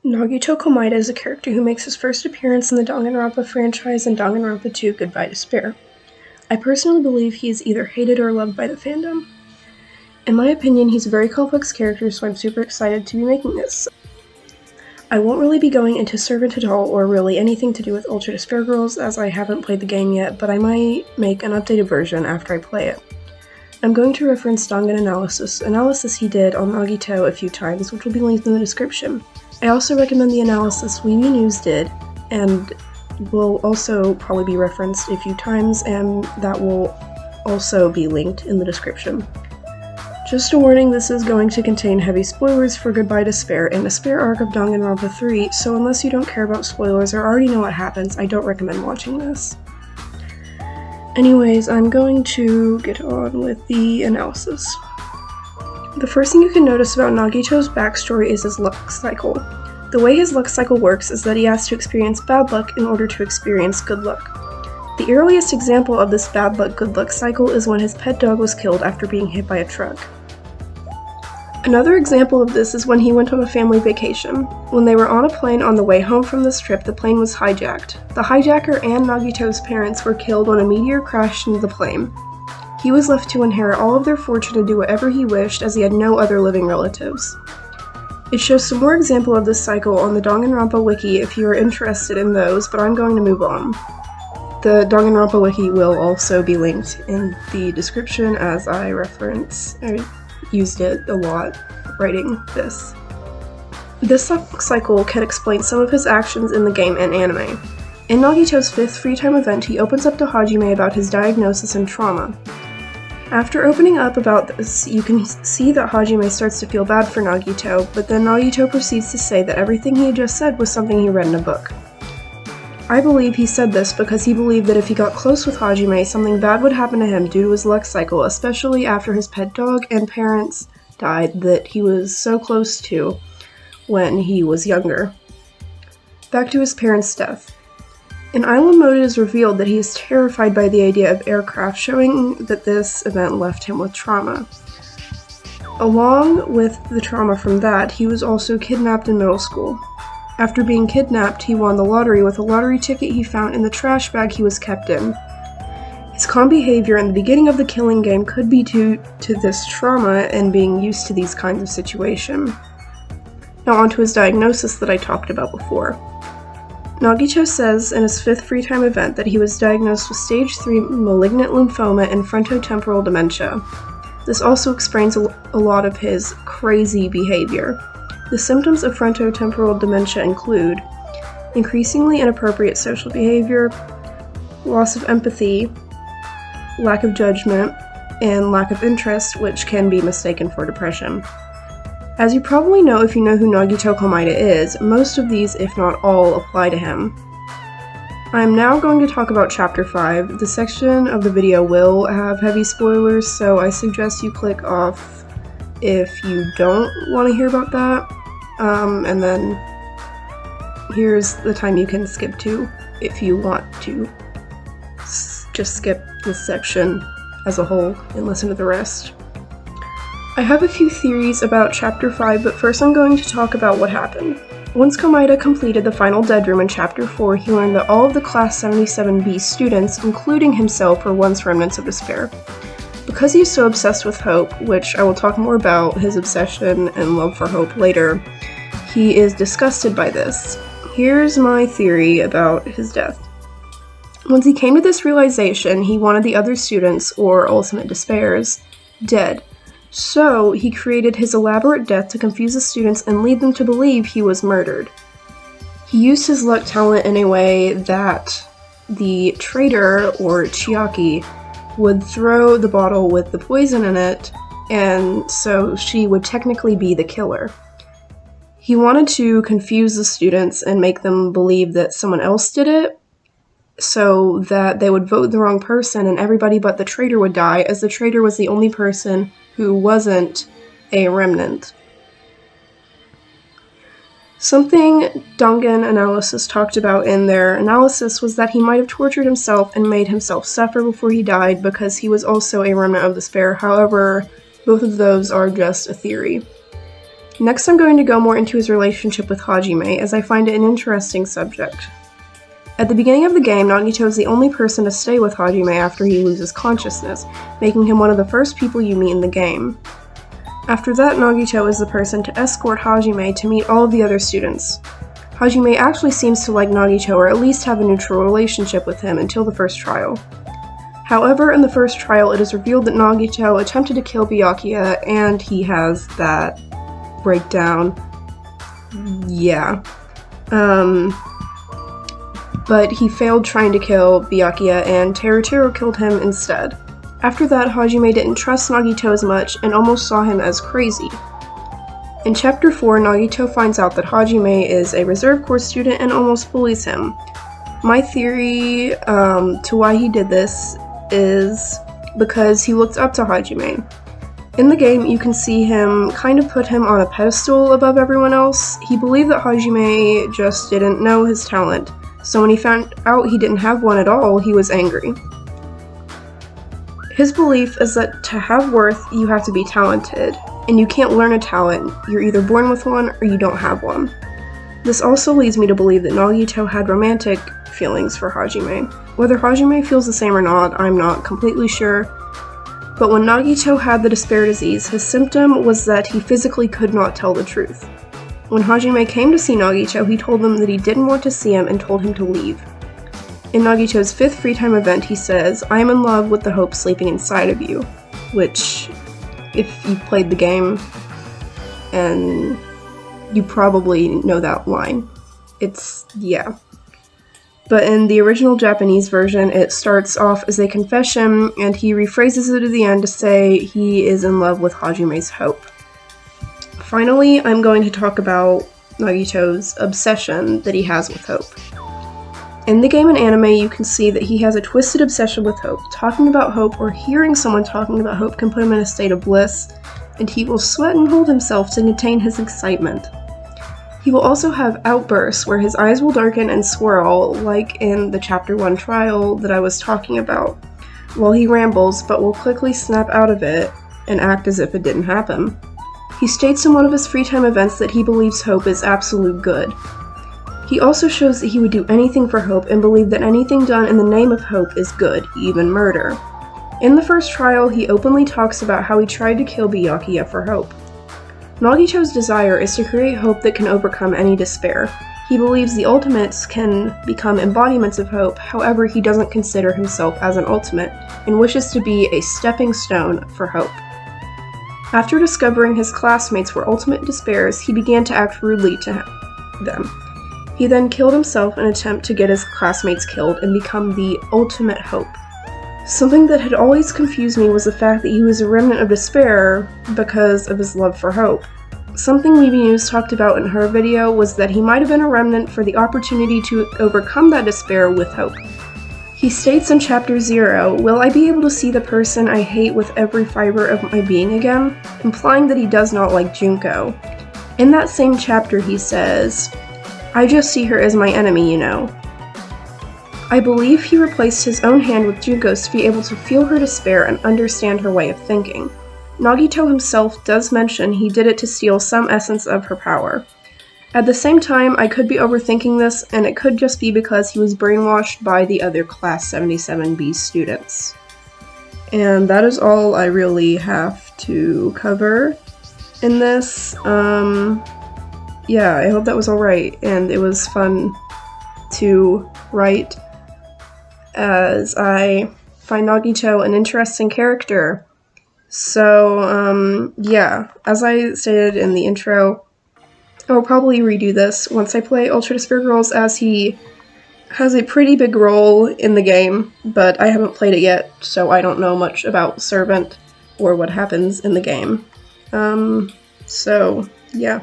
Nagito Komaeda is a character who makes his first appearance in the Danganronpa franchise in Danganronpa 2 Goodbye Despair. I personally believe he is either hated or loved by the fandom. In my opinion, he's a very complex character, so I'm super excited to be making this. I won't really be going into Servant at all, or really anything to do with Ultra Despair Girls, as I haven't played the game yet, but I might make an updated version after I play it. I'm going to reference Dangan-Analysis, analysis he did on Nagito a few times, which will be linked in the description. I also recommend the analysis Weeby Newz did, and will also probably be referenced a few times, and that will also be linked in the description. Just a warning, this is going to contain heavy spoilers for Goodbye Despair and Despair arc of Danganronpa 3, so unless you don't care about spoilers or already know what happens, I don't recommend watching this. Anyways, I'm going to get on with the analysis. The first thing you can notice about Nagito's backstory is his luck cycle. The way his luck cycle works is that he has to experience bad luck in order to experience good luck. The earliest example of this bad luck good luck cycle is when his pet dog was killed after being hit by a truck. Another example of this is when he went on a family vacation. When they were on a plane on the way home from this trip, the plane was hijacked. The hijacker and Nagito's parents were killed when a meteor crashed into the plane. He was left to inherit all of their fortune and do whatever he wished, as he had no other living relatives. It shows some more example of this cycle on the Danganronpa wiki if you are interested in those, but I'm going to move on. The Danganronpa wiki will also be linked in the description, as I used it a lot writing this. This cycle can explain some of his actions in the game and anime. In Nagito's 5th free time event, he opens up to Hajime about his diagnosis and trauma. After opening up about this, you can see that Hajime starts to feel bad for Nagito, but then Nagito proceeds to say that everything he had just said was something he read in a book. I believe he said this because he believed that if he got close with Hajime, something bad would happen to him due to his luck cycle, especially after his pet dog and parents died that he was so close to when he was younger. Back to his parents' death. In Island Mode, it is revealed that he is terrified by the idea of aircraft, showing that this event left him with trauma. Along with the trauma from that, he was also kidnapped in middle school. After being kidnapped, he won the lottery with a lottery ticket he found in the trash bag he was kept in. His calm behavior in the beginning of the killing game could be due to this trauma and being used to these kinds of situations. Now onto his diagnosis that I talked about before. Nagito says in his 5th free time event that he was diagnosed with stage 3 malignant lymphoma and frontotemporal dementia. This also explains a lot of his crazy behavior. The symptoms of frontotemporal dementia include increasingly inappropriate social behavior, loss of empathy, lack of judgment, and lack of interest, which can be mistaken for depression. As you probably know if you know who Nagito Komaeda is, most of these, if not all, apply to him. I am now going to talk about Chapter 5. The section of the video will have heavy spoilers, so I suggest you click off if you don't want to hear about that. And then here's the time you can skip to if you want to just skip this section as a whole and listen to the rest. I have a few theories about Chapter 5, but first I'm going to talk about what happened. Once Komaeda completed the final dead room in Chapter 4, he learned that all of the Class 77B students, including himself, were once remnants of despair. Because he's so obsessed with hope, which I will talk more about his obsession and love for hope later, he is disgusted by this. Here's my theory about his death. Once he came to this realization, he wanted the other students, or ultimate despairs, dead. So, he created his elaborate death to confuse the students and lead them to believe he was murdered. He used his luck talent in a way that the traitor, or Chiaki, would throw the bottle with the poison in it, and so she would technically be the killer. He wanted to confuse the students and make them believe that someone else did it, so that they would vote the wrong person and everybody but the traitor would die, as the traitor was the only person who wasn't a remnant. Something Dangan-Analysis talked about in their analysis was that he might have tortured himself and made himself suffer before he died because he was also a remnant of despair. However, both of those are just a theory. Next, I'm going to go more into his relationship with Hajime, as I find it an interesting subject. At the beginning of the game, Nagito is the only person to stay with Hajime after he loses consciousness, making him one of the first people you meet in the game. After that, Nagito is the person to escort Hajime to meet all of the other students. Hajime actually seems to like Nagito, or at least have a neutral relationship with him until the first trial. However, in the first trial, it is revealed that Nagito attempted to kill Byakuya, and he has that breakdown. Yeah. But he failed trying to kill Byakuya, and Teruteru killed him instead. After that, Hajime didn't trust Nagito as much and almost saw him as crazy. In Chapter 4, Nagito finds out that Hajime is a Reserve Corps student and almost bullies him. My theory to why he did this is because he looked up to Hajime. In the game, you can see him kind of put him on a pedestal above everyone else. He believed that Hajime just didn't know his talent, so when he found out he didn't have one at all, he was angry. His belief is that to have worth, you have to be talented, and you can't learn a talent. You're either born with one or you don't have one. This also leads me to believe that Nagito had romantic feelings for Hajime. Whether Hajime feels the same or not, I'm not completely sure. But when Nagito had the despair disease, his symptom was that he physically could not tell the truth. When Hajime came to see Nagito, he told him that he didn't want to see him and told him to leave. In Nagito's 5th free time event, he says, "I am in love with the hope sleeping inside of you," which, if you've played the game, and you probably know that line. Yeah. But in the original Japanese version, it starts off as a confession, and he rephrases it at the end to say he is in love with Hajime's hope. Finally, I'm going to talk about Nagito's obsession that he has with hope. In the game and anime, you can see that he has a twisted obsession with hope. Talking about hope or hearing someone talking about hope can put him in a state of bliss, and he will sweat and hold himself to contain his excitement. He will also have outbursts where his eyes will darken and swirl, like in the Chapter 1 trial that I was talking about, while he rambles, but will quickly snap out of it and act as if it didn't happen. He states in one of his free time events that he believes hope is absolute good. He also shows that he would do anything for hope and believe that anything done in the name of hope is good, even murder. In the first trial, he openly talks about how he tried to kill Byakuya for hope. Nagito's desire is to create hope that can overcome any despair. He believes the ultimates can become embodiments of hope, however he doesn't consider himself as an ultimate, and wishes to be a stepping stone for hope. After discovering his classmates were ultimate despairs, he began to act rudely to them. He then killed himself in an attempt to get his classmates killed and become the ultimate hope. Something that had always confused me was the fact that he was a remnant of despair because of his love for hope. Something Weeby Newz talked about in her video was that he might have been a remnant for the opportunity to overcome that despair with hope. He states in Chapter 0, "Will I be able to see the person I hate with every fiber of my being again?" implying that he does not like Junko. In that same chapter he says, "I just see her as my enemy, you know." I believe he replaced his own hand with Junko's to be able to feel her despair and understand her way of thinking. Nagito himself does mention he did it to steal some essence of her power. At the same time, I could be overthinking this, and it could just be because he was brainwashed by the other Class 77B students. And that is all I really have to cover in this. Yeah, I hope that was alright, and it was fun to write, as I find Nagito an interesting character. So, yeah, as I stated in the intro, I'll probably redo this once I play Ultra Despair Girls, as he has a pretty big role in the game, but I haven't played it yet, so I don't know much about Servant or what happens in the game. So, yeah.